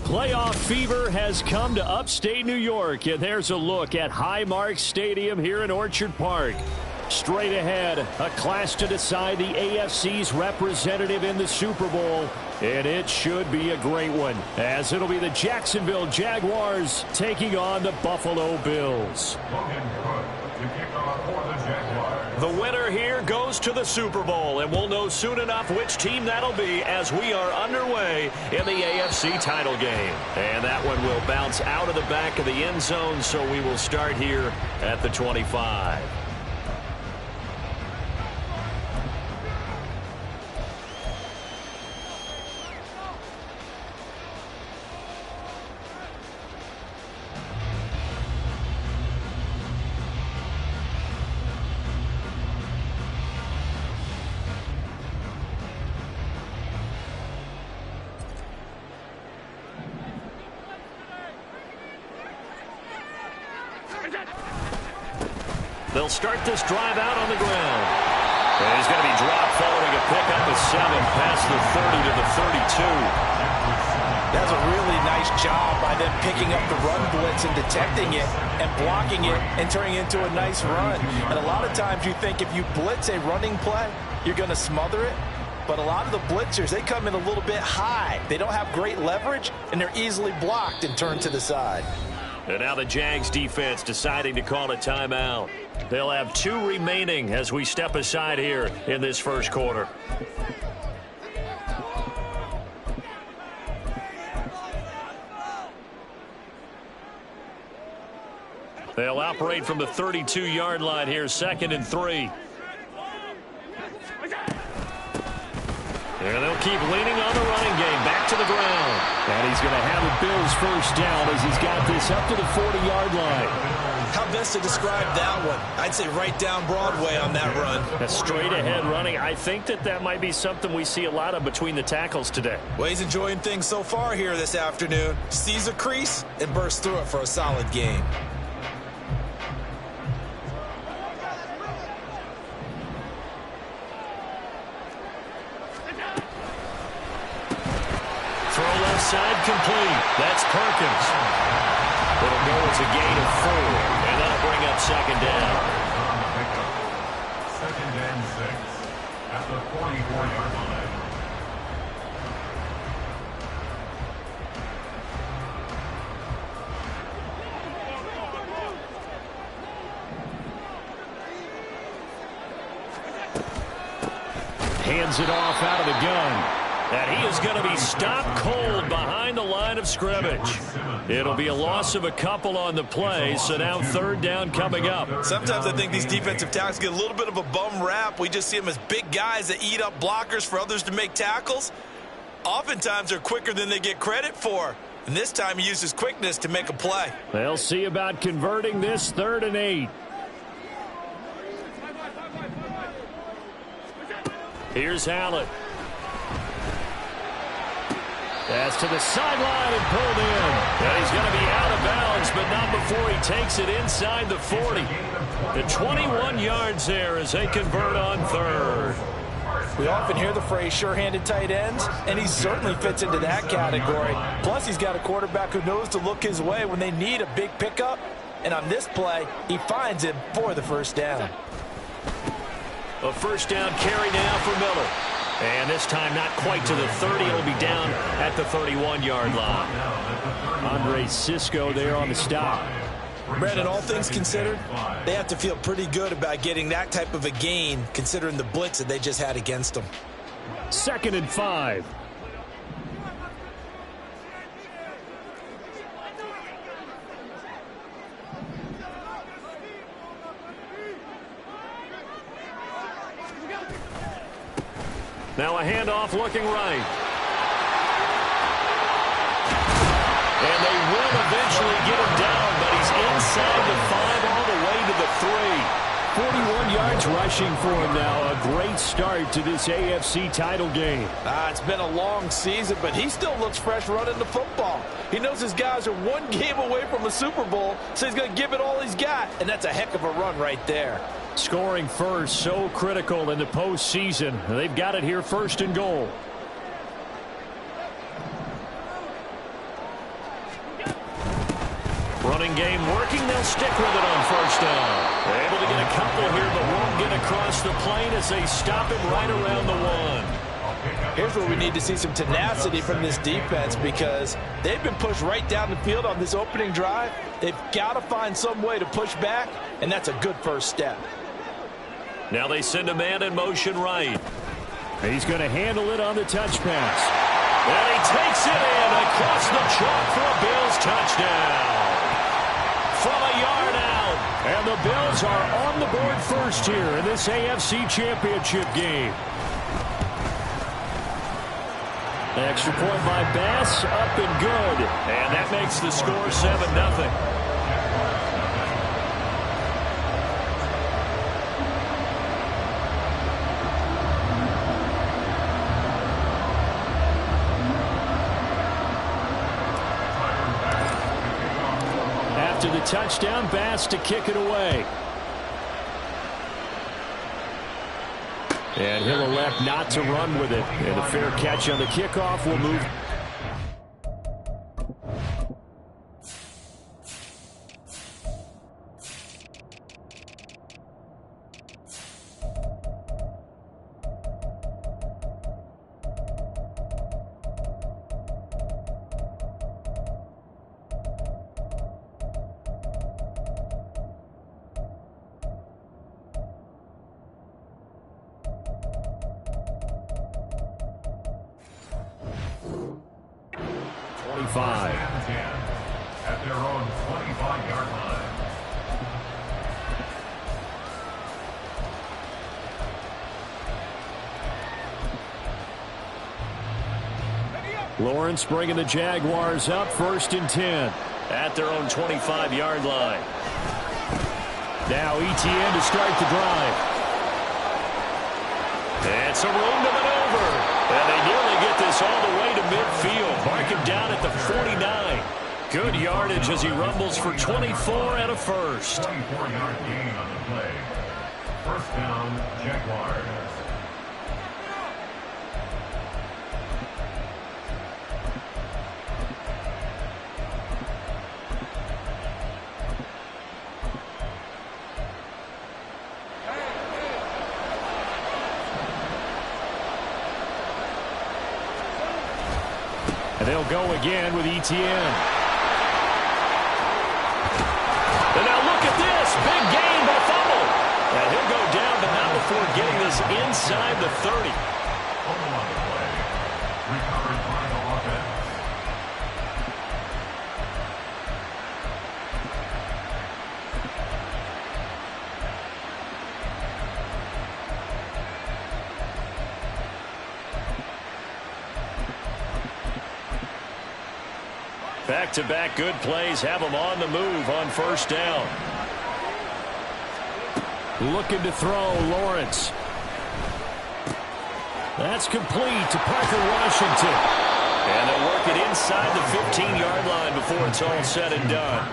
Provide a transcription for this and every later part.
Playoff fever has come to upstate New York, and there's a look at Highmark Stadium here in Orchard Park. Straight ahead, a clash to decide the AFC's representative in the Super Bowl, and it should be a great one, as it'll be the Jacksonville Jaguars taking on the Buffalo Bills. The winner here goes to the Super Bowl, and we'll know soon enough which team that'll be as we are underway in the AFC title game. And that one will bounce out of the back of the end zone, so we will start here at the 25. They'll start this drive out on the ground. And he's going to be dropped following a pickup of 7 past the 30 to the 32. That's a really nice job by them picking up the run blitz and detecting it and blocking it and turning it into a nice run. And a lot of times you think if you blitz a running play, you're going to smother it. But a lot of the blitzers, they come in a little bit high. They don't have great leverage, and they're easily blocked and turned to the side. And now the Jags defense deciding to call a timeout. They'll have 2 remaining as we step aside here in this first quarter. They'll operate from the 32-yard line here, 2nd and 3. And they'll keep leaning on the running game, back to the ground. And he's going to have a Bills first down as he's got this up to the 40-yard line. How best to describe that one? I'd say right down Broadway on that run. A straight-ahead running. I think that might be something we see a lot of between the tackles today. Well, he's enjoying things so far here this afternoon. Sees a crease and bursts through it for a solid game. Side complete. That's Perkins. It'll go as a gain of 4, and that'll bring up 2nd down. 2nd and 6 at the 44-yard line. Hands it off out of the gun. And he is going to be stopped cold behind the line of scrimmage. It'll be a loss of a couple on the play, so now 3rd down coming up. Sometimes I think these defensive tackles get a little bit of a bum rap. We just see them as big guys that eat up blockers for others to make tackles. Oftentimes they're quicker than they get credit for. And this time he uses quickness to make a play. They'll see about converting this 3rd and 8. Here's Hallett. That's to the sideline and pulled in. And he's going to be out of bounds, but not before he takes it inside the 40. The 21 yards there as they convert on 3rd. We often hear the phrase sure-handed tight ends, and he certainly fits into that category. Plus, he's got a quarterback who knows to look his way when they need a big pickup. And on this play, he finds him for the first down. A first down carry now for Miller. And this time not quite to the 30. It'll be down at the 31-yard line. Andre Cisco there on the stop. Brandon, all things considered, they have to feel pretty good about getting that type of a gain considering the blitz that they just had against them. 2nd and 5. Now a handoff looking right. And they will eventually get him down, but he's inside the 5 all the way to the 3. 41 yards rushing for him now. A great start to this AFC title game. It's been a long season, but he still looks fresh running the football. He knows his guys are one game away from a Super Bowl, so he's going to give it all he's got, and that's a heck of a run right there. Scoring first, so critical in the postseason. They've got it here, 1st and goal. Running game working. They'll stick with it on 1st down. They're able to get a couple here, but won't get across the plane as they stop him right around the 1. Here's where we need to see some tenacity from this defense, because they've been pushed right down the field on this opening drive. They've got to find some way to push back, and that's a good first step. Now they send a man in motion right. He's going to handle it on the touch pass. And he takes it in across the chalk for a Bills touchdown. From a yard out. And the Bills are on the board first here in this AFC Championship game. Extra point by Bass, up and good. And that makes the score 7-0. After the touchdown, Bass to kick it away. And he'll elect not to run with it. And a fair catch on the kickoff will move. At their own 25-yard line. Lawrence bringing the Jaguars up, 1st and 10 at their own 25-yard line. Now ETN to start the drive. And some room to maneuver. And they nearly get this all the way to midfield. Mark him down at the 49. Good yardage as he rumbles for 24 and a first. 24-yard gain on the play. 1st down, Jaguars. And they'll go again with ETN. And now look at this. Big gain, but a fumble. And he'll go down, but not before getting this inside the 30. Fumble on the play. Recovered by the offense. Back-to-back good plays have them on the move on 1st down. Looking to throw, Lawrence. That's complete to Parker Washington. And they'll work it inside the 15-yard line before it's all said and done.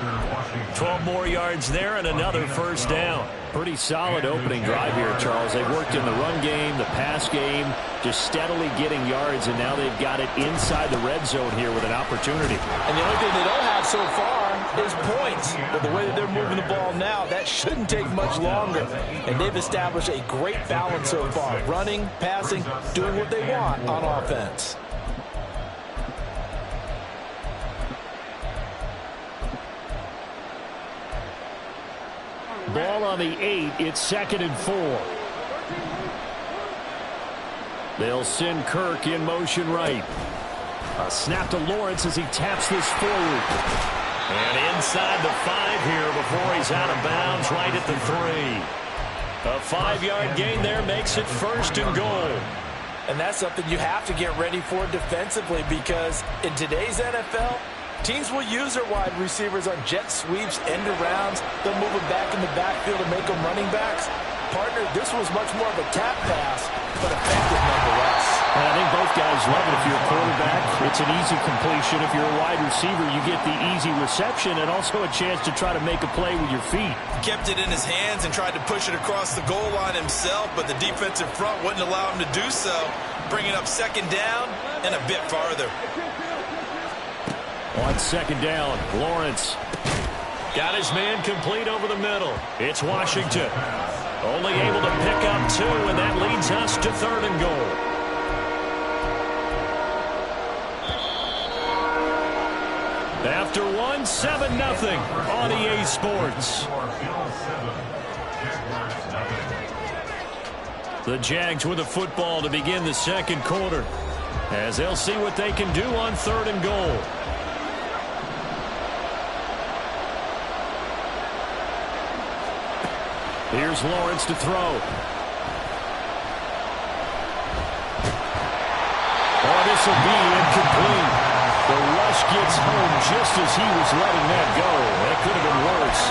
12 more yards there and another 1st down. Pretty solid opening drive here, Charles. They've worked in the run game, the pass game, just steadily getting yards, and now they've got it inside the red zone here with an opportunity. And the only thing they don't have so far is points. But the way that they're moving the ball now, that shouldn't take much longer. And they've established a great balance so far. Running, passing, doing what they want on offense. Ball on the 8. It's 2nd and 4. They'll send Kirk in motion right. A snap to Lawrence as he taps this forward. And inside the 5 here before he's out of bounds right at the 3. A 5-yard gain there makes it 1st and goal. And that's something you have to get ready for defensively, because in today's NFL, teams will use their wide receivers on jet sweeps, end arounds. They'll move them back in the backfield and make them running backs. Partner, this was much more of a tap pass, but effective nonetheless. And I think both guys love it. If you're a quarterback, it's an easy completion. If you're a wide receiver, you get the easy reception and also a chance to try to make a play with your feet. Kept it in his hands and tried to push it across the goal line himself, but the defensive front wouldn't allow him to do so, bringing up second down and a bit farther. On second down, Lawrence got his man complete over the middle. It's Washington. Only able to pick up 2, and that leads us to 3rd and goal. After 1, 7-0 on EA Sports. The Jags with the football to begin the second quarter, as they'll see what they can do on 3rd and goal. Here's Lawrence to throw. Oh, this will be incomplete. The rush gets home just as he was letting that go. That could have been worse.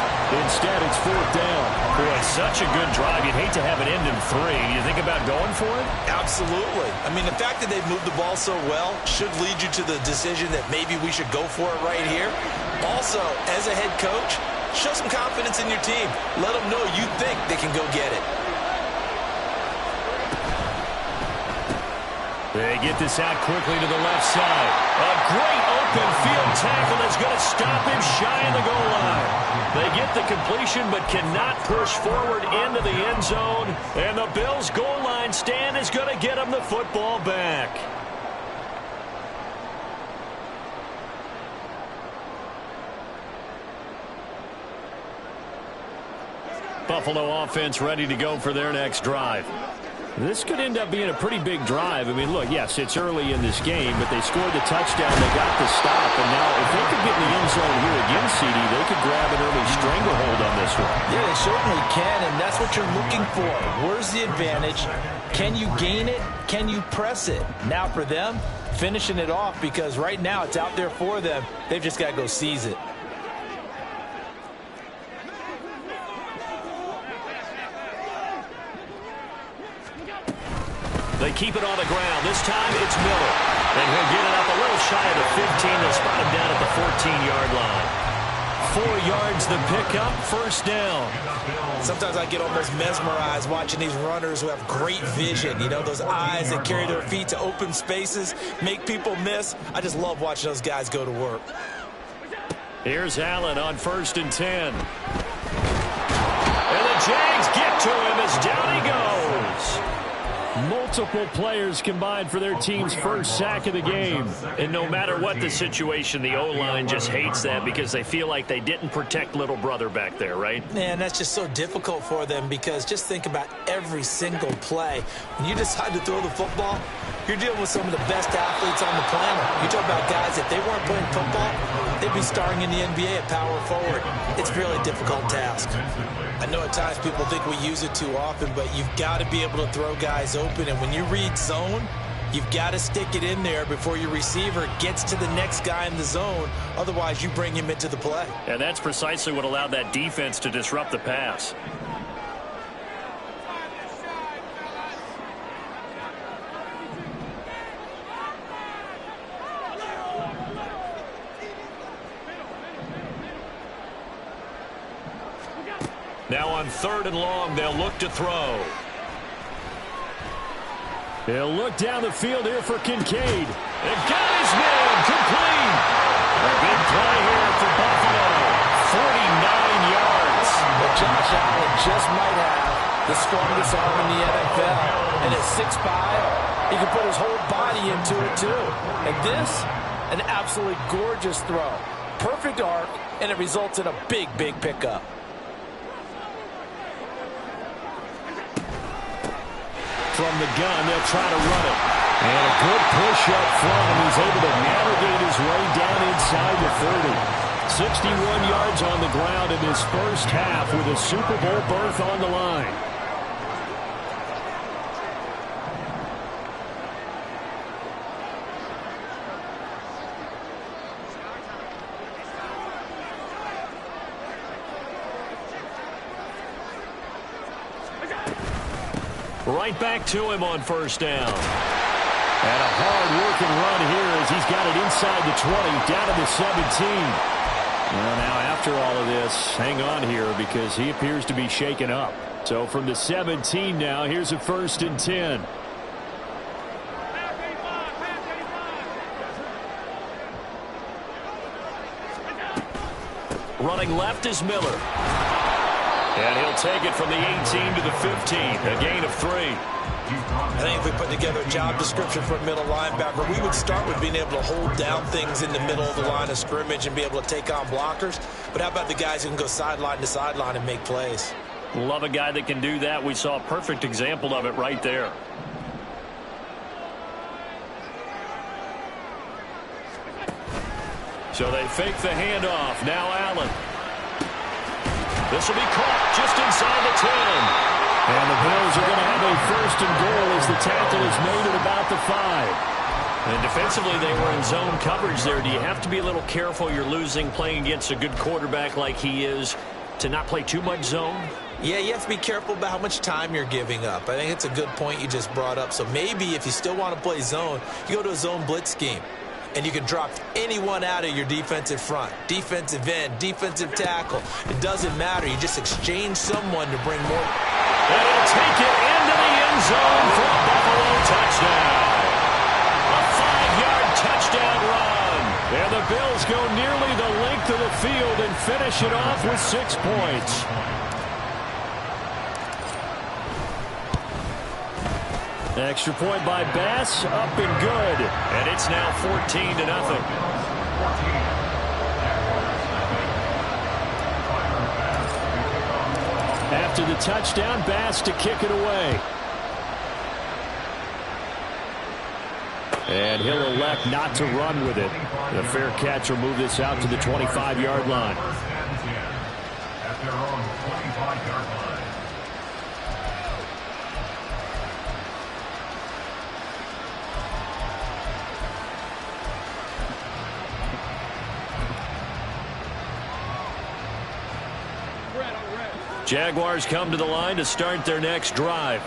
Instead, it's 4th down. Boy, such a good drive. You'd hate to have it end in 3. Do you think about going for it? Absolutely. I mean, the fact that they've moved the ball so well should lead you to the decision that maybe we should go for it right here. Also, as a head coach, show some confidence in your team. Let them know you think they can go get it. They get this out quickly to the left side. A great open field tackle is going to stop him shy of the goal line. They get the completion but cannot push forward into the end zone. And the Bills' goal line stand is going to get them the football back. Buffalo offense ready to go for their next drive. This could end up being a pretty big drive. I mean, look, yes, it's early in this game, but they scored the touchdown. They got the stop, and now if they could get in the end zone here again, CD, they could grab an early stranglehold on this one. Yeah, they certainly can, and that's what you're looking for. Where's the advantage? Can you gain it? Can you press it? Now for them, finishing it off, because right now it's out there for them. They've just got to go seize it. They keep it on the ground. This time it's Miller. And he'll get it up a little shy of the 15. They'll spot him down at the 14-yard line. 4 yards the pickup, 1st down. Sometimes I get almost mesmerized watching these runners who have great vision. You know, those eyes that carry their feet to open spaces, make people miss. I just love watching those guys go to work. Here's Allen on 1st and 10. And the Jags get to him as down he goes. Multiple players combined for their team's first sack of the game. And no matter what the situation, the O-line just hates that because they feel like they didn't protect little brother back there, right? Man, that's just so difficult for them, because just think about every single play. When you decide to throw the football, you're dealing with some of the best athletes on the planet. You talk about guys, if they weren't playing football, they'd be starring in the NBA at power forward. It's a really difficult task. I know at times people think we use it too often, but you've got to be able to throw guys open. And when you read zone, you've got to stick it in there before your receiver gets to the next guy in the zone. Otherwise, you bring him into the play. And that's precisely what allowed that defense to disrupt the pass. Now on 3rd and long, they'll look to throw. He'll look down the field here for Kincaid. And got his man complete. A big play here for Buffalo. 49 yards. But Josh Allen just might have the strongest arm in the NFL. And at 6'5", he can put his whole body into it too. And this, an absolutely gorgeous throw. Perfect arc, and it results in a big, big pickup. From the gun, they'll try to run it. And a good push up front, and he's able to navigate his way down inside the 30. 61 yards on the ground in his first half with a Super Bowl berth on the line. Right back to him on first down. And a hard-working run here as he's got it inside the 20, down to the 17. Well, now after all of this, hang on here because he appears to be shaken up. So from the 17 now, here's a 1st and 10. Running left is Miller. And he'll take it from the 18 to the 15, a gain of 3. I think if we put together a job description for a middle linebacker, we would start with being able to hold down things in the middle of the line of scrimmage and be able to take on blockers. But how about the guys who can go sideline to sideline and make plays? Love a guy that can do that. We saw a perfect example of it right there. So they fake the handoff. Now Allen. This will be caught just inside the 10. And the Bills are going to have a 1st and goal as the tackle is made at about the 5. And defensively, they were in zone coverage there. Do you have to be a little careful? You're losing playing against a good quarterback like he is to not play too much zone? Yeah, you have to be careful about how much time you're giving up. I think it's a good point you just brought up. So maybe if you still want to play zone, you go to a zone blitz scheme. And you can drop anyone out of your defensive front. Defensive end, defensive tackle. It doesn't matter. You just exchange someone to bring more. And he'll take it into the end zone for a Buffalo touchdown. A 5-yard touchdown run. And the Bills go nearly the length of the field and finish it off with 6 points. Extra point by Bass, up and good. And it's now 14-0. After the touchdown, Bass to kick it away. And he'll elect not to run with it. The fair catch will move this out to the 25-yard line. At their own 25-yard line. Jaguars come to the line to start their next drive.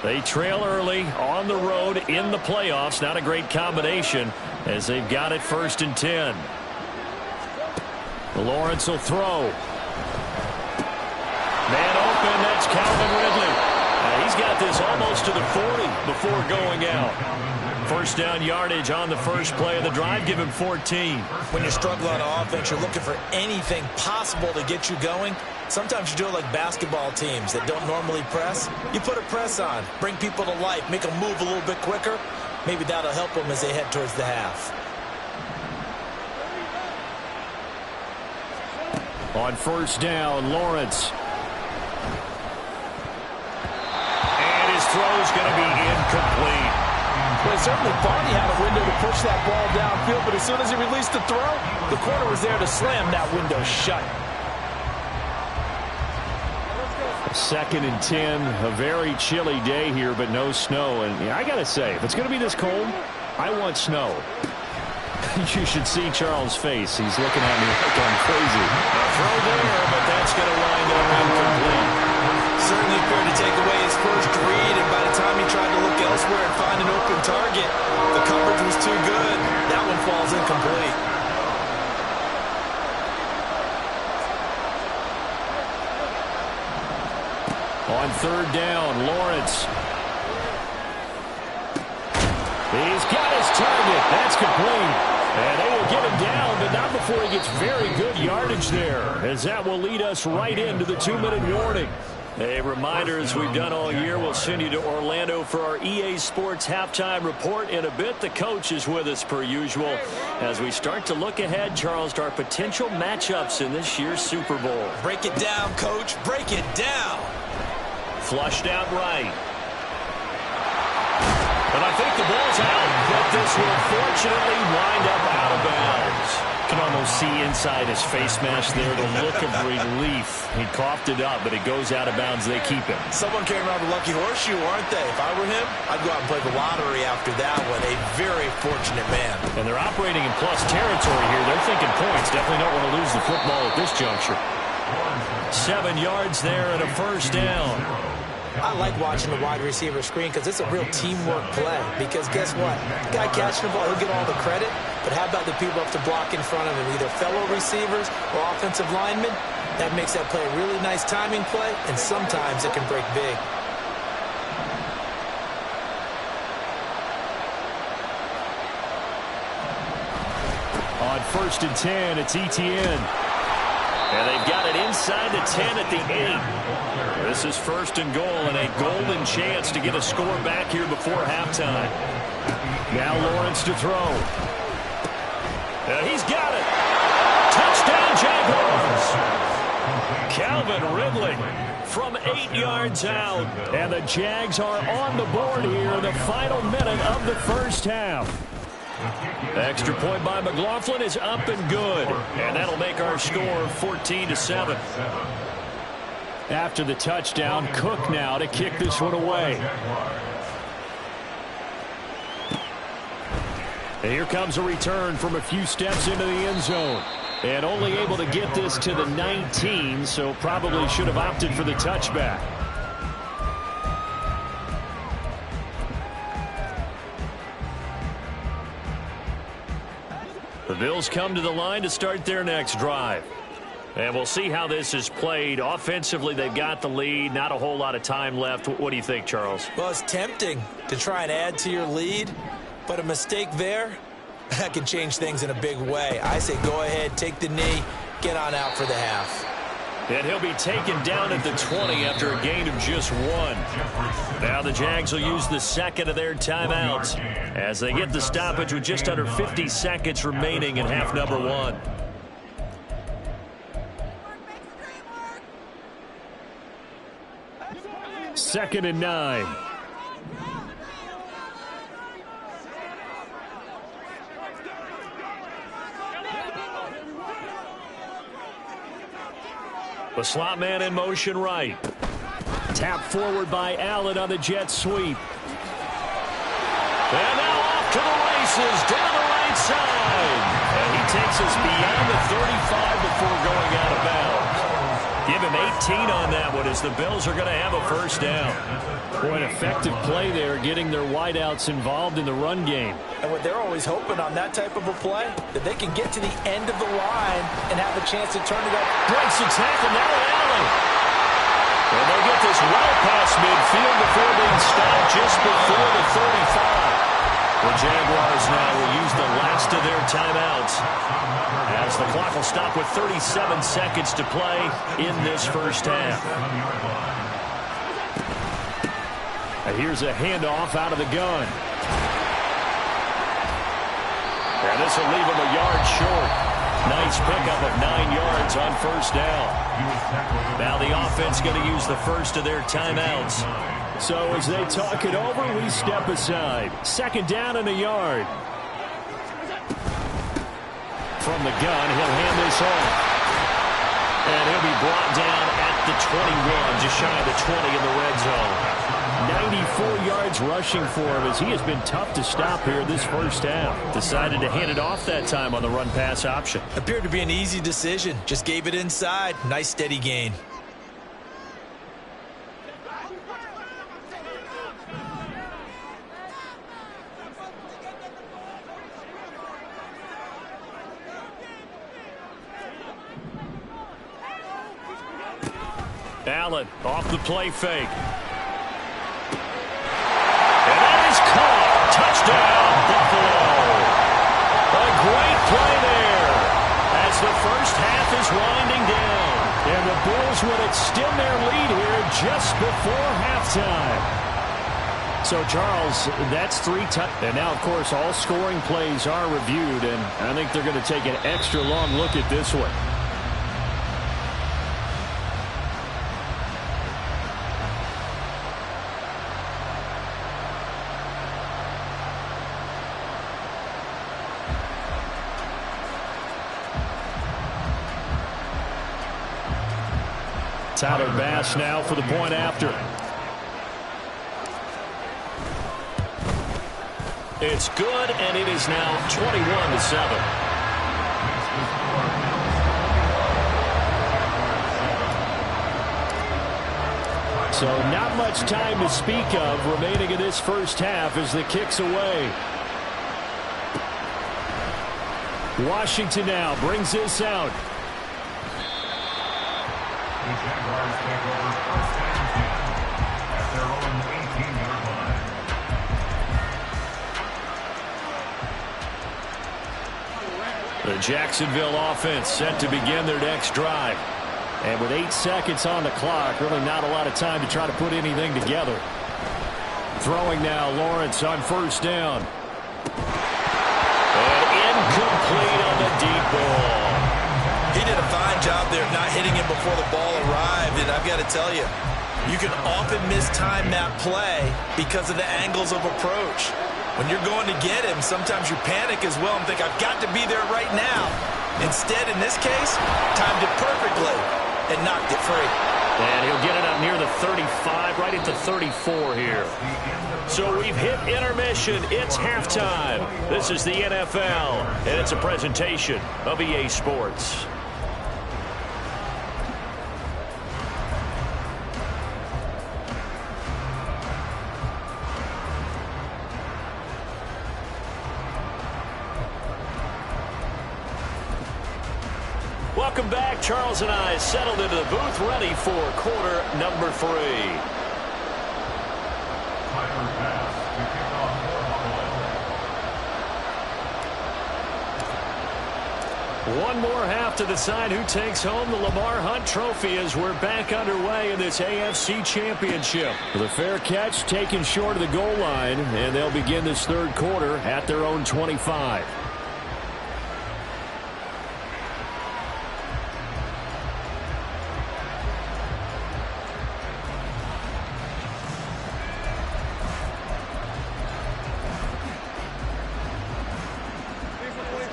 They trail early on the road in the playoffs. Not a great combination as they've got it 1st and 10. Lawrence will throw. Man open, that's Calvin Ridley. He's got this almost to the 40 before going out. 1st down yardage on the first play of the drive. Give him 14. When you're struggling on offense, you're looking for anything possible to get you going. Sometimes you do it like basketball teams that don't normally press. You put a press on, bring people to life, make them move a little bit quicker. Maybe that'll help them as they head towards the half. On 1st down, Lawrence. And his throw's going to be incomplete. Well, he certainly thought he had a window to push that ball downfield, but as soon as he released the throw, the corner was there to slam that window shut. 2nd and 10, a very chilly day here, but no snow. And I got to say, if it's going to be this cold, I want snow. You should see Charles' face. He's looking at me like I'm crazy. A throw there, but that's going to wind up incomplete. Certainly appeared to take away his first read, and by the time he tried to look elsewhere and find an open target, the coverage was too good. That one falls incomplete. On 3rd down, Lawrence. He's got his target. That's complete. And they will get him down, but not before he gets very good yardage there, as that will lead us right into the 2-minute warning. A reminder, as we've done all year, we'll send you to Orlando for our EA Sports halftime report in a bit. The coach is with us per usual as we start to look ahead, Charles, to our potential matchups in this year's Super Bowl. Break it down, Coach. Break it down. Flushed out right. And I think the ball's out, but this will fortunately wind up out of bounds. You can almost see inside his face mask there the look of relief. He coughed it up, but it goes out of bounds. They keep it. Someone came around a lucky horseshoe, aren't they? If I were him, I'd go out and play the lottery after that one. A very fortunate man. And they're operating in plus territory here. They're thinking points. Definitely don't want to lose the football at this juncture. 7 yards there and a 1st down. I like watching the wide receiver screen because it's a real teamwork play. Because guess what? The guy catching the ball, he'll get all the credit. But how about the people up to block in front of him, either fellow receivers or offensive linemen? That makes that play a really nice timing play, and sometimes it can break big. On 1st and 10, it's Etienne. And they've got it inside the 10 at the 8. This is 1st and goal and a golden chance to get a score back here before halftime. Now Lawrence to throw. He's got it. Touchdown, Jaguars. Calvin Ridley from 8 yards out. And the Jags are on the board here in the final minute of the first half. Extra point by McLaughlin is up and good. And that'll make our score 14-7. After the touchdown, Cook now to kick this one away. And here comes a return from a few steps into the end zone. And only able to get this to the 19, so probably should have opted for the touchback. The Bills come to the line to start their next drive. And we'll see how this is played. Offensively, they've got the lead. Not a whole lot of time left. What do you think, Charles? Well, it's tempting to try and add to your lead, but a mistake there, that can change things in a big way. I say go ahead, take the knee, get on out for the half. And he'll be taken down at the 20 after a gain of just 1. Now the Jags will use the second of their timeouts as they get the stoppage with just under 50 seconds remaining in half number 1. Second and 9. The slot man in motion right. Tap forward by Allen on the jet sweep. And now off to the races down the right side. And he takes us beyond the 35 before going out of bounds. Give him 18 on that one as the Bills are going to have a first down. Boy, an effective play there, getting their wideouts involved in the run game. And what they're always hoping on that type of a play, that they can get to the end of the line and have a chance to turn it up. Breaks the tackle, now Allen. And they get this well past midfield before being stopped just before the 35. The Jaguars now will use the last of their timeouts as the clock will stop with 37 seconds to play in this first half. And here's a handoff out of the gun. And this will leave him a yard short. Nice pickup of 9 yards on first down. Now the offense going to use the first of their timeouts. So as they talk it over, we step aside. Second down and a yard. From the gun, he'll hand this off. And he'll be brought down at the 21, just shy of the 20 in the red zone. 94 yards rushing for him as he has been tough to stop here this first half. Decided to hand it off that time on the run-pass option. Appeared to be an easy decision. Just gave it inside. Nice steady gain. Allen off the play fake. And that is caught. Touchdown, Buffalo. A great play there as the first half is winding down. And the Bills would extend their lead here just before halftime. So, Charles, that's 3 touchdowns. And now, of course, all scoring plays are reviewed, and I think they're going to take an extra long look at this one. Tyler Bass now for the point after. It's good, and it is now 21-7. So not much time to speak of remaining in this first half as the kick's away. Washington now brings this out. The Jaguars take over first and 10 at their own 18-yard line. The Jacksonville offense set to begin their next drive. And with 8 seconds on the clock, really not a lot of time to try to put anything together. Throwing now, Lawrence on first down. And incomplete on the deep ball. He did a fine job there of not hitting him before the ball arrived, and I've got to tell you, you can often mistime that play because of the angles of approach. When you're going to get him, sometimes you panic as well and think, I've got to be there right now. Instead, in this case, timed it perfectly and knocked it free. And he'll get it up near the 35, right at the 34 here. So we've hit intermission. It's halftime. This is the NFL, and it's a presentation of EA Sports. Welcome back. Charles and I settled into the booth, ready for quarter number 3. Tyler pass to kick off for Buffalo. One more half to decide who takes home the Lamar Hunt Trophy as we're back underway in this AFC Championship. The fair catch taken short of the goal line, and they'll begin this third quarter at their own 25.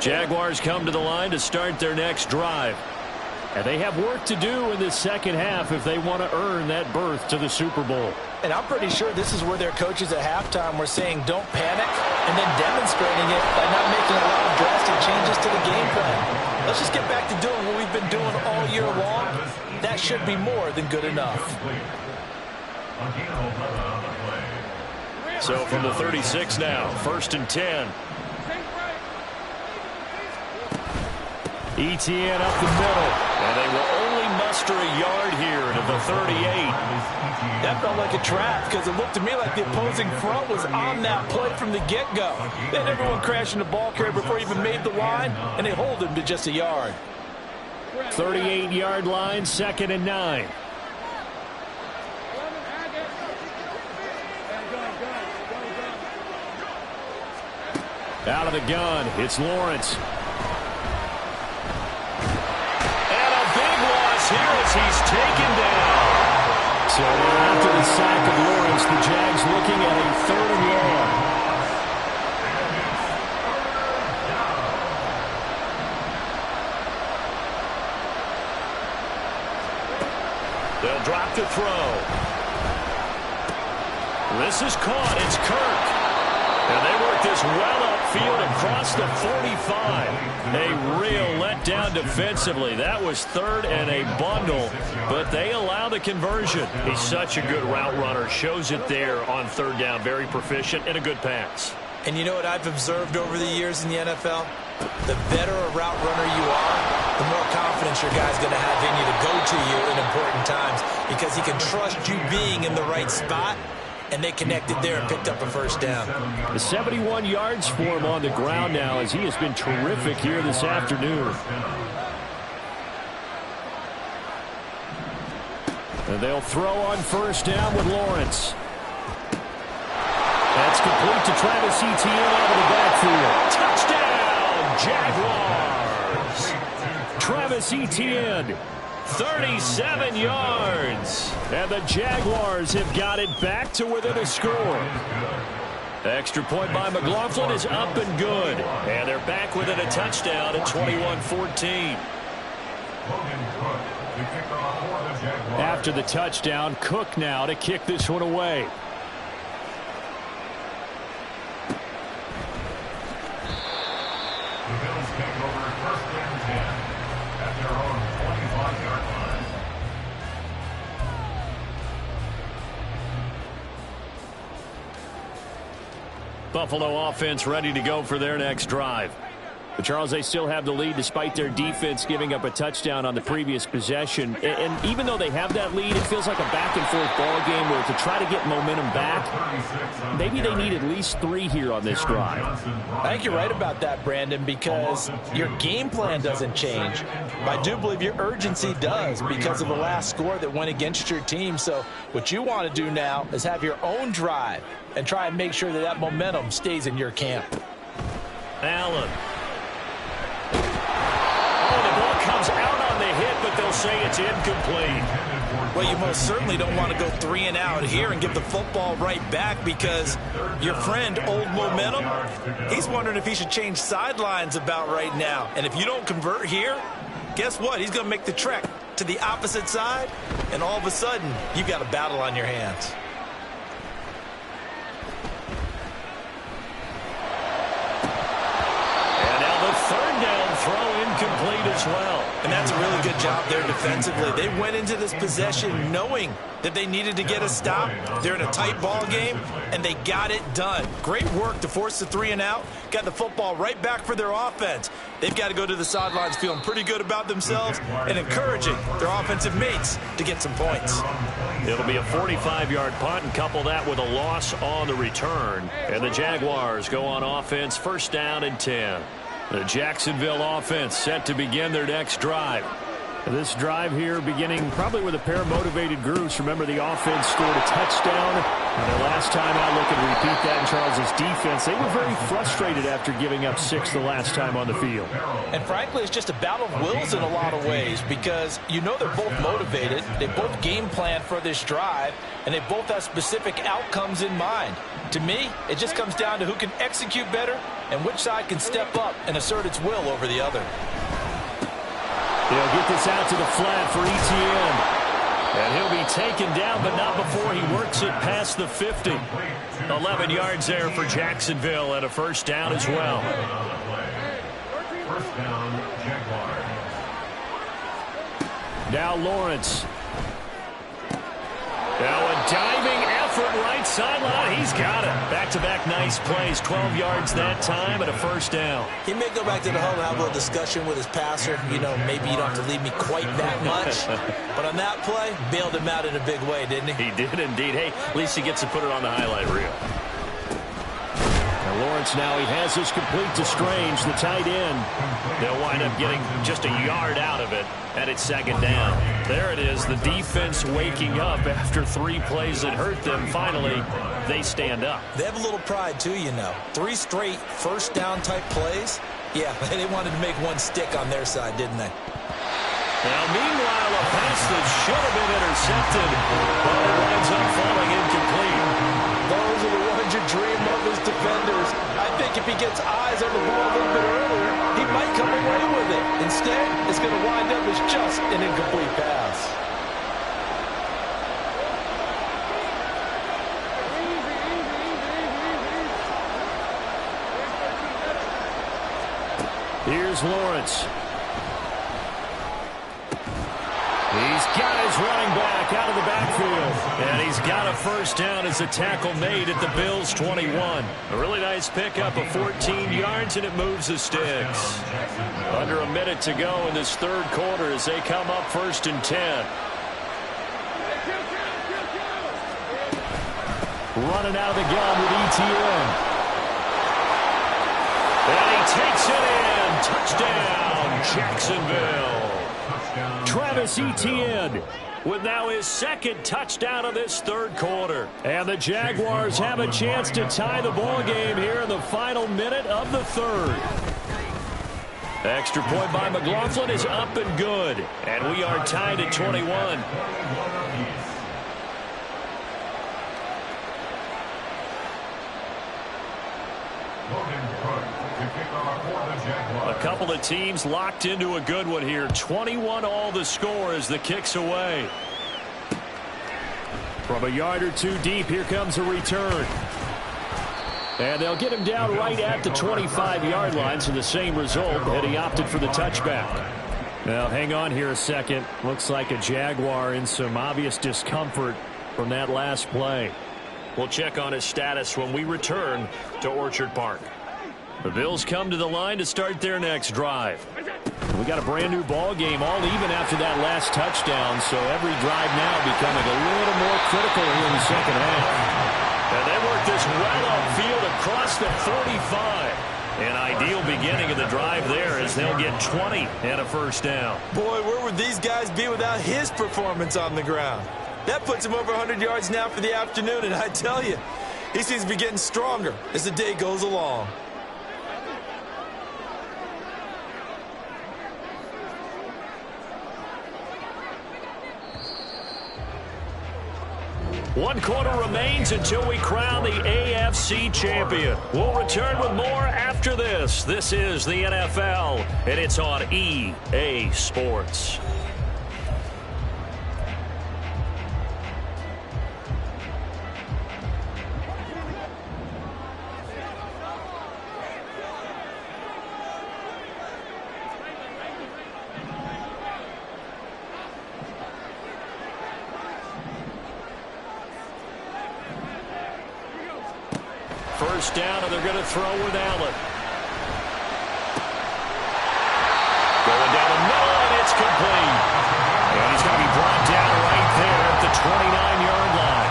Jaguars come to the line to start their next drive. And they have work to do in the second half if they want to earn that berth to the Super Bowl. And I'm pretty sure this is where their coaches at halftime were saying don't panic and then demonstrating it by not making a lot of drastic changes to the game plan. Let's just get back to doing what we've been doing all year long. That should be more than good enough. So from the 36 now, 1st and 10. ETN up the middle, and they will only muster a yard here to the 38. That felt like a trap because it looked to me like the opposing front was on that play from the get-go. They had everyone crashing the ball carrier before he even made the line, and they hold him to just a yard. 38-yard line, 2nd and 9. Out of the gun, it's Lawrence. Here as he's taken down. So after the sack of Lawrence, the Jags looking at a 3rd and long. They'll drop the throw. This is caught. It's Kirk. And they work this well upfield across the 45. A real letdown defensively. That was 3rd and a bundle, but they allow the conversion. He's such a good route runner. Shows it there on 3rd down. Very proficient and a good pass. And you know what I've observed over the years in the NFL? The better a route runner you are, the more confidence your guy's going to have in you to go to you in important times because he can trust you being in the right spot. And they connected there and picked up a 1st down. The 71 yards for him on the ground now as he has been terrific here this afternoon. And they'll throw on 1st down with Lawrence. That's complete to Travis Etienne out of the backfield. Touchdown, Jaguars! Travis Etienne. 37 yards. And the Jaguars have got it back to within a score. Extra point by McLaughlin is up and good. And they're back within a touchdown at 21-14. After the touchdown, Cook now to kick this one away. The Bills take over 1st and 10 at their own 25-yard line. Buffalo offense ready to go for their next drive. But Charles, they still have the lead despite their defense giving up a touchdown on the previous possession. And even though they have that lead, it feels like a back-and-forth ball game where to try to get momentum back, maybe they need at least 3 here on this drive. I think you're right about that, Brandon, because your game plan doesn't change. But I do believe your urgency does because of the last score that went against your team. So what you want to do now is have your own drive and try and make sure that that momentum stays in your camp. Allen. Comes out on the hit, but they'll say it's incomplete. Well, you most certainly don't want to go 3 and out here and give the football right back because your friend, Old Momentum, he's wondering if he should change sidelines about right now. And if you don't convert here, guess what? He's going to make the trek to the opposite side, and all of a sudden, you've got a battle on your hands. And now the third down throw incomplete as well. And that's a really good job there defensively. They went into this possession knowing that they needed to get a stop. They're in a tight ball game, and they got it done. Great work to force the 3 and out. Got the football right back for their offense. They've got to go to the sidelines feeling pretty good about themselves and encouraging their offensive mates to get some points. It'll be a 45-yard punt and couple that with a loss on the return. And the Jaguars go on offense, first down and 10. The Jacksonville offense set to begin their next drive. This drive here beginning probably with a pair of motivated groups. Remember, the offense scored a touchdown. And their last time out, looking to repeat that in Charles's defense. They were very frustrated after giving up 6 the last time on the field. And frankly, it's just a battle of wills in a lot of ways because you know they're both motivated. They both game plan for this drive, and they both have specific outcomes in mind. To me, it just comes down to who can execute better and which side can step up and assert its will over the other. They'll get this out to the flat for Etienne. And he'll be taken down, but not before he works it past the 50. 11 yards there for Jacksonville and a first down as well. First down, Jaguars. Now Lawrence. Now a diving effort right sideline. He's got it. Back-to-back nice plays. 12 yards that time and a first down. He may go back to the huddle and have a little discussion with his passer. You know, maybe you don't have to leave me quite that much. But on that play, bailed him out in a big way, didn't he? He did indeed. Hey, at least he gets to put it on the highlight reel. Now Lawrence now, he has this complete to Strange, the tight end. They'll wind up getting just a yard out of it, and it's second down. There it is, the defense waking up after 3 plays that hurt them. Finally, they stand up. They have a little pride, too, you know. 3 straight first down type plays. Yeah, they wanted to make one stick on their side, didn't they? Now, meanwhile, a pass that should have been intercepted, but it winds up falling incomplete. Those are the ones you dream of as defenders. I think if he gets eyes on the ball a little bit earlier, he might come away with it. Instead, it's going to wind up as just an incomplete pass. Here's Lawrence. He's got his running back out of the backfield. And he's got a first down as a tackle made at the Bills' 21. A really nice pickup of 14 yards, and it moves the sticks. Under a minute to go in this third quarter as they come up first and 10. Running out of the gun with Etienne. And he takes it in. Touchdown, Jacksonville. Travis Etienne with now his second touchdown of this third quarter. And the Jaguars have a chance to tie the ball game here in the final minute of the third. Extra point by McLaughlin is up and good. And we are tied at 21. A couple of teams locked into a good one here. 21 all the score as the kick's away. From a yard or two deep, here comes a return. And they'll get him down right at the 25-yard line, so the same result, and he opted for the touchback. Now, hang on here a second. Looks like a Jaguar in some obvious discomfort from that last play. We'll check on his status when we return to Orchard Park. The Bills come to the line to start their next drive. We got a brand new ball game, all even after that last touchdown, so every drive now becoming a little more critical here in the second half. And they work this well upfield across the 45. An ideal beginning of the drive there as they'll get 20 and a first down. Boy, where would these guys be without his performance on the ground? That puts him over 100 yards now for the afternoon, and I tell you, he seems to be getting stronger as the day goes along. One quarter remains until we crown the AFC champion. We'll return with more after this. This is the NFL, and it's on EA Sports. First down, and they're going to throw with Allen. Going down the middle, and it's complete. And he's going to be brought down right there at the 29-yard line.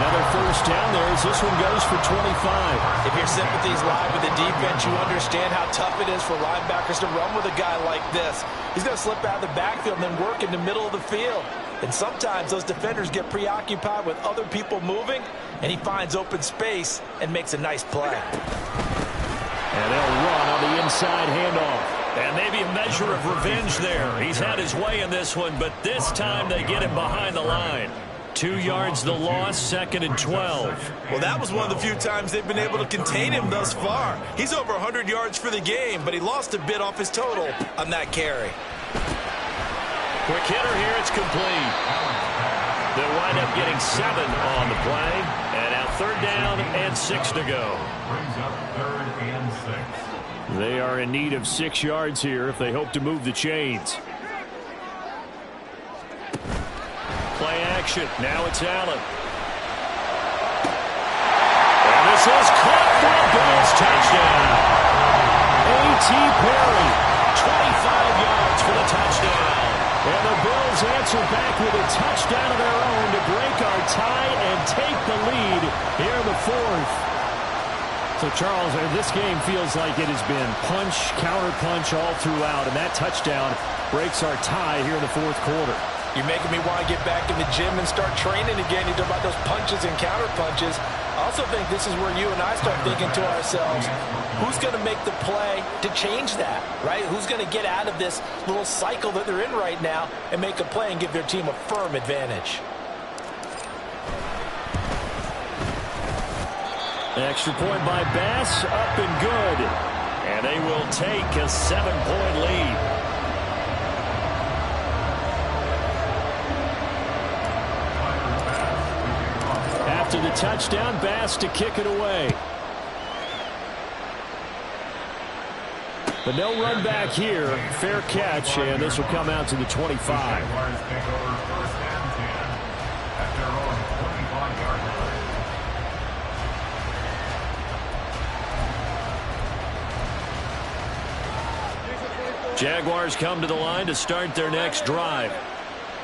Another first down there as this one goes for 25. If your sympathies lie with the defense, you understand how tough it is for linebackers to run with a guy like this. He's going to slip out of the backfield and then work in the middle of the field. And sometimes those defenders get preoccupied with other people moving, and he finds open space and makes a nice play. And they'll run on the inside handoff. And maybe a measure of revenge there. He's had his way in this one, but this time they get him behind the line. 2 yards the loss, 2nd and 12. Well, that was one of the few times they've been able to contain him thus far. He's over 100 yards for the game, but he lost a bit off his total on that carry. Quick hitter here, it's complete. They'll wind up getting 7 on the play. And now 3rd down and 6 to go. Brings up 3rd and 6. They are in need of 6 yards here if they hope to move the chains. Play action. Now it's Allen. And this is caught for a Bills touchdown. A.T. Perry, 25 yards for the touchdown. And the Bills answer back with a touchdown of their own to break our tie and take the lead here in the 4th. So, Charles, this game feels like it has been punch, counter-punch all throughout, and that touchdown breaks our tie here in the 4th quarter. You're making me want to get back in the gym and start training again. You talk about those punches and counter-punches. I also think this is where you and I start thinking to ourselves, who's going to make the play to change that, right? Who's going to get out of this little cycle that they're in right now and make a play and give their team a firm advantage? Extra point by Bass, up and good. And they will take a 7-point lead. After the touchdown, Bass to kick it away. But no run back here. Fair catch, and this will come out to the 25. Jaguars come to the line to start their next drive.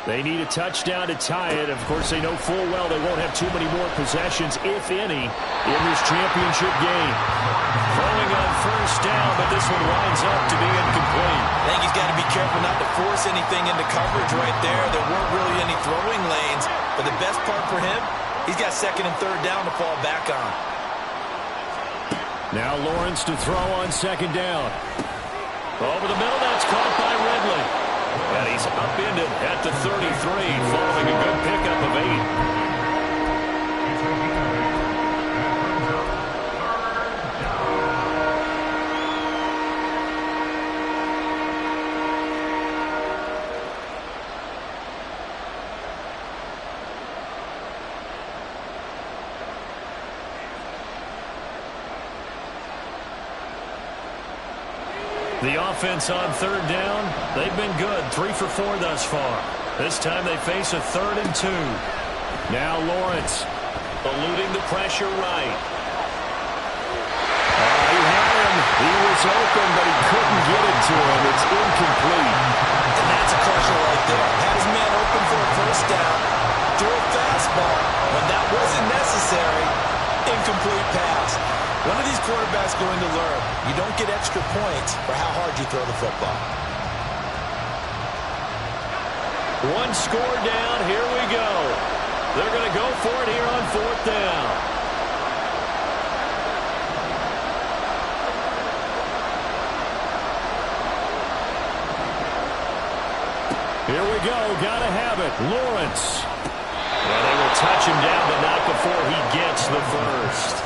They need a touchdown to tie it. Of course, they know full well they won't have too many more possessions, if any, in this championship game. Throwing on first down, but this one winds up to be incomplete. I think he's got to be careful not to force anything into coverage right there. There weren't really any throwing lanes, but the best part for him, he's got 2nd and 3rd down to fall back on. Now Lawrence to throw on 2nd down. Over the middle, that's caught by Ridley. And he's upended at the 33, following a good pickup of 8. The offense on 3rd down, they've been good, 3 for 4 thus far. This time they face a 3rd and 2. Now Lawrence. Eluding the pressure right. He had him. He was open, but he couldn't get it to him. It's incomplete. And that's a crusher right there. Had his man open for a first down. Threw a fastball. When that wasn't necessary, incomplete pass. One of these quarterbacks going to learn. You don't get extra points for how hard you throw the football. One score down. Here we go. They're going to go for it here on 4th down. Here we go. Got to have it. Lawrence. Well, they will touch him down, but not before he gets the first.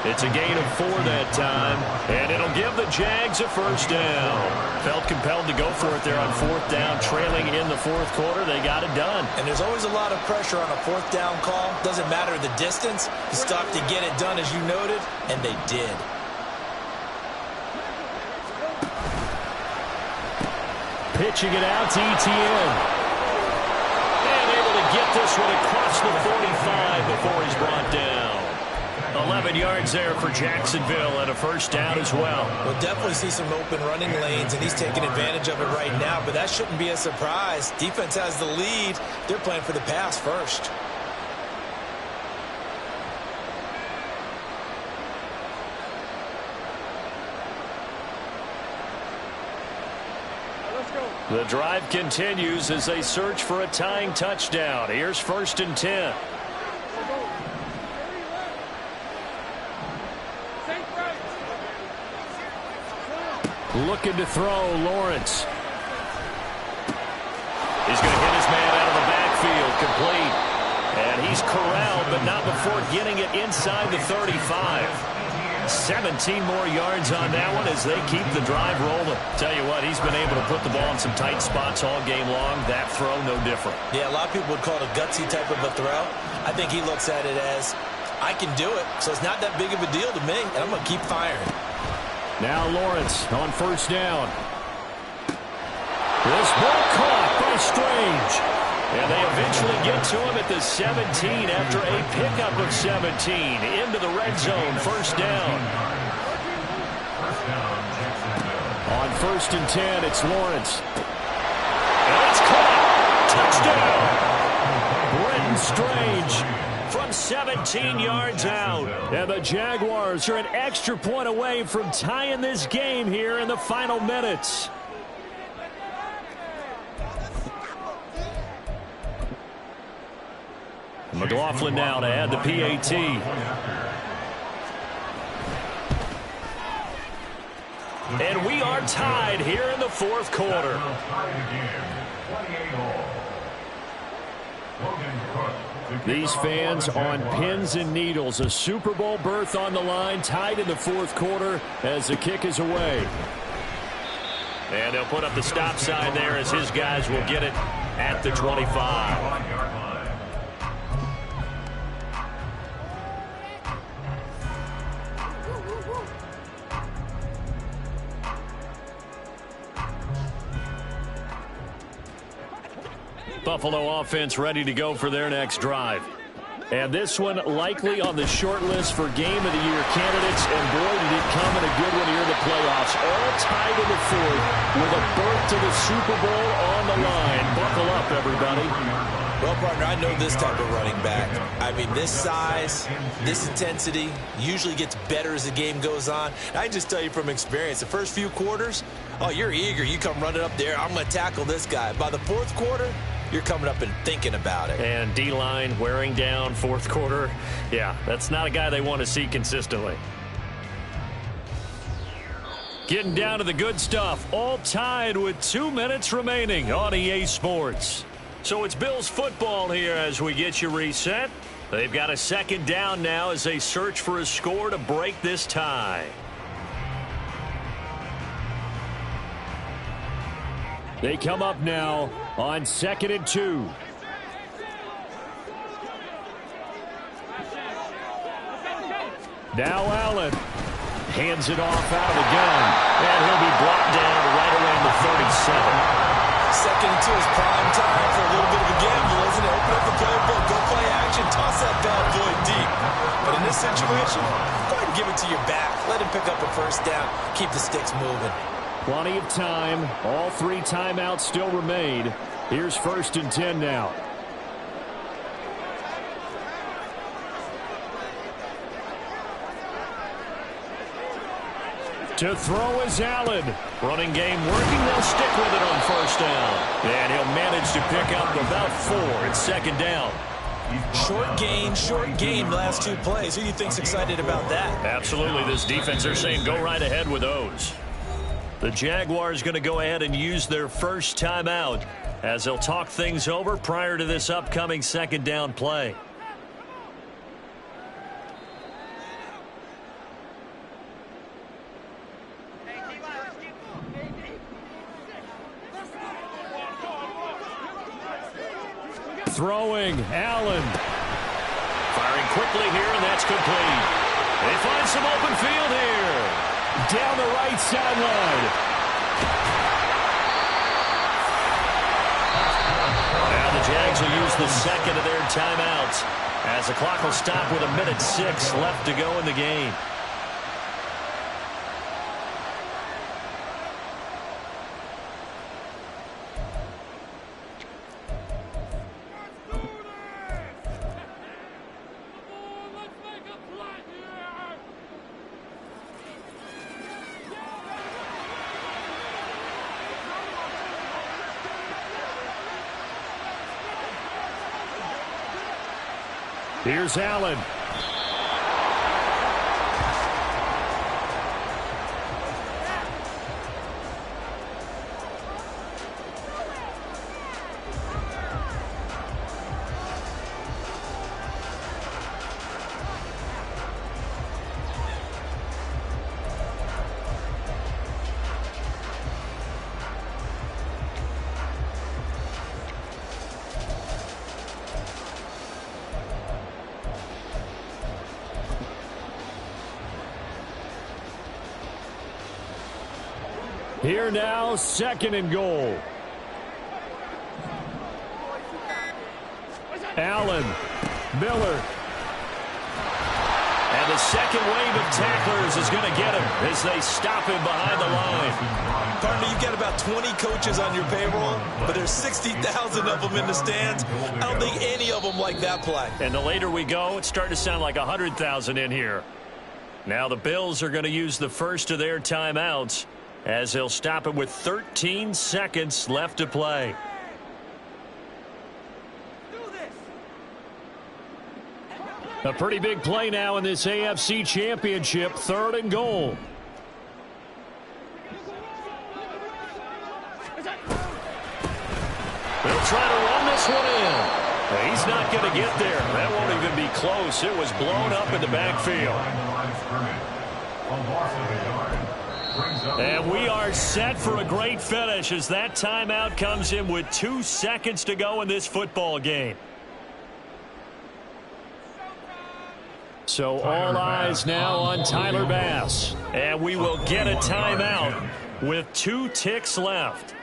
It's a gain of 4 that time, and it'll give the Jags a first down. Felt compelled to go for it there on 4th down, trailing in the 4th quarter. They got it done. And there's always a lot of pressure on a 4th down call. Doesn't matter the distance. You stop to get it done, as you noted, and they did. Pitching it out to Etienne. And able to get this one across the 45 before he's brought down. 11 yards there for Jacksonville and a first down as well. We'll definitely see some open running lanes, and he's taking advantage of it right now, but that shouldn't be a surprise. Defense has the lead. They're playing for the pass first. The drive continues as they search for a tying touchdown. Here's 1st and 10. Looking to throw, Lawrence. He's going to hit his man out of the backfield, complete. And he's corralled, but not before getting it inside the 35. 17 more yards on that one as they keep the drive rolling. Tell you what, he's been able to put the ball in some tight spots all game long. That throw, no different. Yeah, a lot of people would call it a gutsy type of a throw. I think he looks at it as, I can do it, so it's not that big of a deal to me, and I'm going to keep firing. Now Lawrence on 1st down. This ball caught by Strange. And they eventually get to him at the 17 after a pickup of 17 into the red zone. 1st down. On 1st and 10, it's Lawrence. And it's caught. Touchdown. Brenton Strange from 17 yards out. And the Jaguars are an extra point away from tying this game here in the final minutes. McLaughlin now to add the PAT. And we are tied here in the 4th quarter. These fans on pins and needles. A Super Bowl berth on the line, tied in the 4th quarter as the kick is away. And they'll put up the stop sign there as his guys will get it at the 25. Buffalo offense ready to go for their next drive. And this one likely on the short list for Game of the Year candidates. And boy, did it come in a good one here in the playoffs. All tied in the 4th with a berth to the Super Bowl on the line. Buckle up, everybody. Well, partner, I know this type of running back. I mean, this size, this intensity usually gets better as the game goes on. I just tell you from experience, the first few quarters, oh, you're eager. You come running up there. I'm going to tackle this guy. By the 4th quarter, you're coming up and thinking about it. And D-line wearing down 4th quarter. Yeah, that's not a guy they want to see consistently. Getting down to the good stuff. All tied with 2 minutes remaining on EA Sports. So it's Bills football here as we get you reset. They've got a 2nd down now as they search for a score to break this tie. They come up now on 2nd and 2. Now Allen hands it off out of the gun, and he'll be brought down right around the 37. 2nd and 2 is prime time for a little bit of a gamble, isn't it? Open up the playbook, go play action, toss that bad boy deep. give it to your back. Let him pick up a first down. Keep the sticks moving. Plenty of time. All 3 timeouts still remain. Here's 1st and 10 now. To throw is Allen. Running game working. They'll stick with it on 1st down. And he'll manage to pick up about 4 at 2nd down. Short gain last 2 plays. Who do you think's excited about that? Absolutely. This defense, they're saying go right ahead with those. The Jaguars going to go ahead and use their first timeout as they'll talk things over prior to this upcoming 2nd down play. Throwing, Allen. Firing quickly here, and that's complete. They find some open field here. Down the right sideline. Now the Jags will use the 2nd of their timeouts as the clock will stop with 1:06 left to go in the game. Here's Allen. Here now, 2nd and goal. Allen, Miller. And the second wave of tacklers is going to get him as they stop him behind the line. Partner, you've got about 20 coaches on your payroll, but there's 60,000 of them in the stands. I don't think any of them like that play. And the later we go, it's starting to sound like 100,000 in here. Now the Bills are going to use the first of their timeouts as they'll stop it with 13 seconds left to play. A pretty big play now in this AFC Championship, 3rd and goal. They'll try to run this one in. He's not going to get there. That won't even be close. It was blown up in the backfield. And we are set for a great finish as that timeout comes in with 2 seconds to go in this football game. So all eyes now on Tyler Bass. And we will get a timeout with 2 ticks left.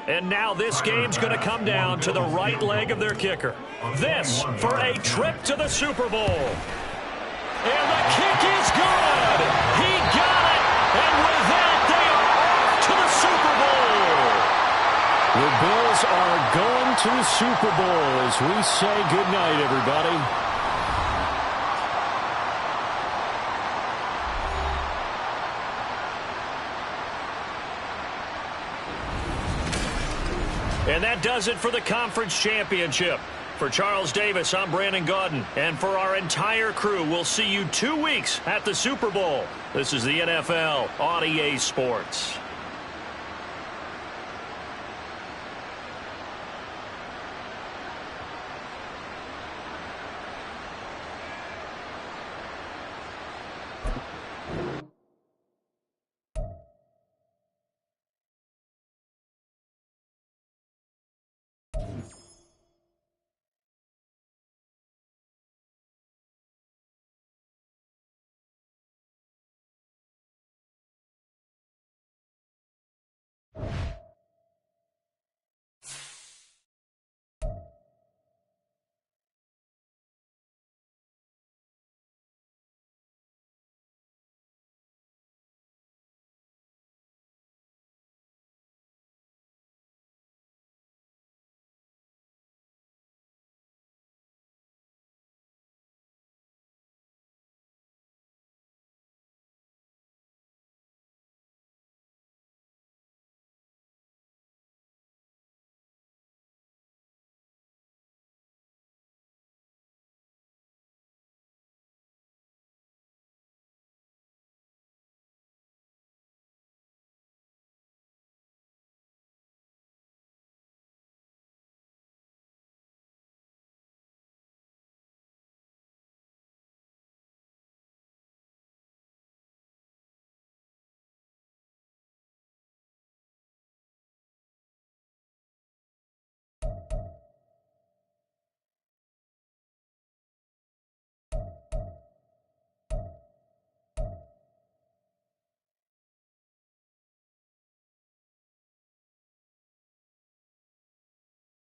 And now this game's going to come down to the right leg of their kicker. This for a trip to the Super Bowl. And the kick is good. He got it. And with that, they are off to the Super Bowl. The Bills are going to the Super Bowl as we say goodnight, everybody. And that does it for the conference championship. For Charles Davis, I'm Brandon Gaudin. And for our entire crew, we'll see you 2 weeks at the Super Bowl. This is the NFL on EA Sports.